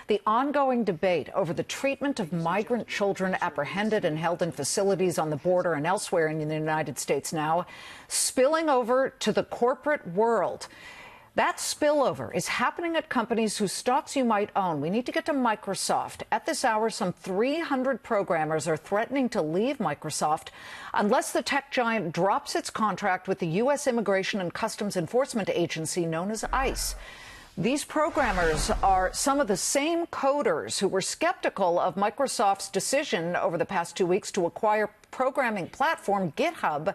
The ongoing debate over the treatment of migrant children apprehended and held in facilities on the border and elsewhere in the United States now spilling over to the corporate world. That spillover is happening at companies whose stocks you might own. We need to get to Microsoft. At this hour, some 300 programmers are threatening to leave Microsoft unless the tech giant drops its contract with the U.S. Immigration and Customs Enforcement Agency known as ICE. These programmers are some of the same coders who were skeptical of Microsoft's decision over the past 2 weeks to acquire programming platform GitHub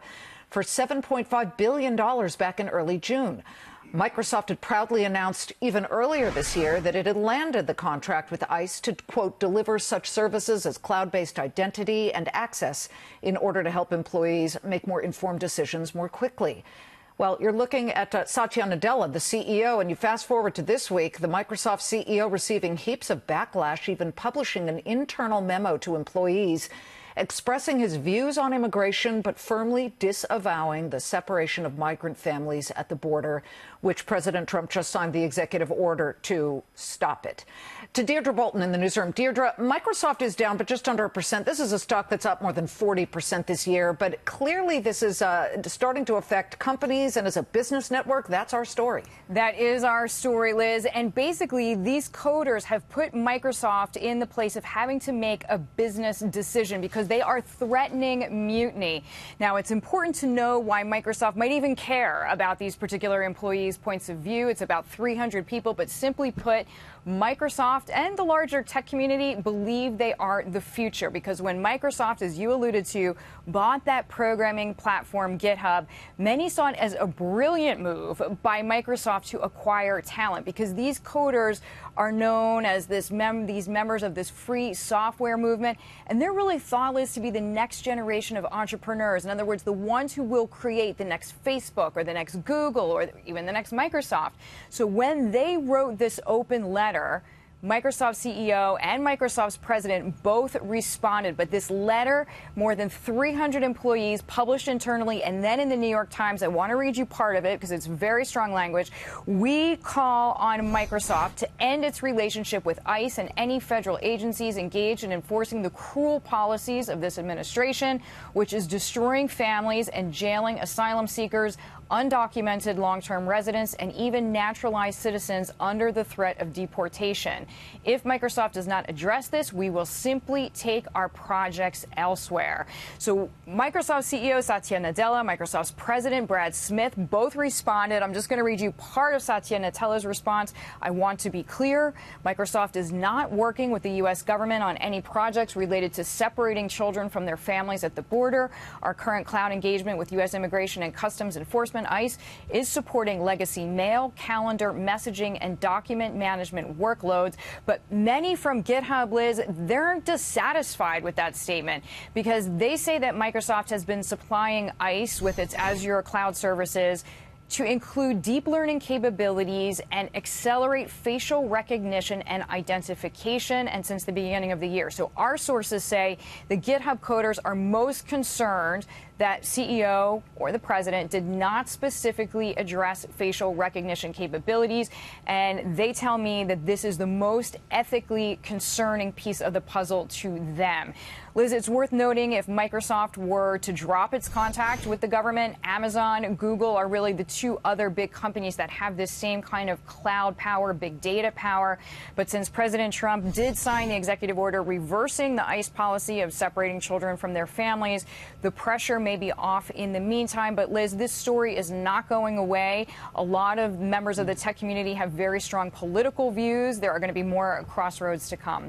for $7.5 billion back in early June. Microsoft had proudly announced even earlier this year that it had landed the contract with ICE to, quote, deliver such services as cloud-based identity and access in order to help employees make more informed decisions more quickly. Well, you're looking at Satya Nadella, the CEO, and you fast forward to this week, the Microsoft CEO receiving heaps of backlash, even publishing an internal memo to employees expressing his views on immigration, but firmly disavowing the separation of migrant families at the border, which President Trump just signed the executive order to stop it. To Deirdre Bolton in the newsroom. Deirdre, Microsoft is down, but just under 1%. This is a stock that's up more than 40% this year, but clearly this is starting to affect companies, and as a business network, that's our story. That is our story, Liz. And basically, these coders have put Microsoft in the place of having to make a business decision because they are threatening mutiny. Now, it's important to know why Microsoft might even care about these particular employees' points of view. It's about 300 people, but simply put, Microsoft and the larger tech community believe they are the future because when Microsoft, as you alluded to, bought that programming platform GitHub, many saw it as a brilliant move by Microsoft to acquire talent because these coders are known as these members of this free software movement, and they're really thought to be the next generation of entrepreneurs. In other words, the ones who will create the next Facebook or the next Google or even the next Microsoft. So when they wrote this open letter, Microsoft's CEO and Microsoft's president both responded. But this letter, more than 300 employees published internally and then in the New York Times. I want to read you part of it because it's very strong language. We call on Microsoft to end its relationship with ICE and any federal agencies engaged in enforcing the cruel policies of this administration, which is destroying families and jailing asylum seekers, undocumented long-term residents, and even naturalized citizens under the threat of deportation. If Microsoft does not address this, we will simply take our projects elsewhere. So Microsoft CEO Satya Nadella, Microsoft's president Brad Smith both responded. I'm just going to read you part of Satya Nadella's response. I want to be clear. Microsoft is not working with the U.S. government on any projects related to separating children from their families at the border. Our current cloud engagement with U.S. Immigration and Customs Enforcement ICE is supporting legacy mail, calendar, messaging, and document management workloads. But many from GitHub, Liz, they're dissatisfied with that statement because they say that Microsoft has been supplying ICE with its Azure cloud services to include deep learning capabilities and accelerate facial recognition and identification, and since the beginning of the year. So our sources say the GitHub coders are most concerned that CEO or the president did not specifically address facial recognition capabilities, and they tell me that this is the most ethically concerning piece of the puzzle to them. Liz, it's worth noting if Microsoft were to drop its contact with the government, Amazon, Google are really the two other big companies that have this same kind of cloud power, big data power. But since President Trump did sign the executive order reversing the ICE policy of separating children from their families, the pressure may be off in the meantime. But Liz, this story is not going away. A lot of members of the tech community have very strong political views. There are going to be more crossroads to come.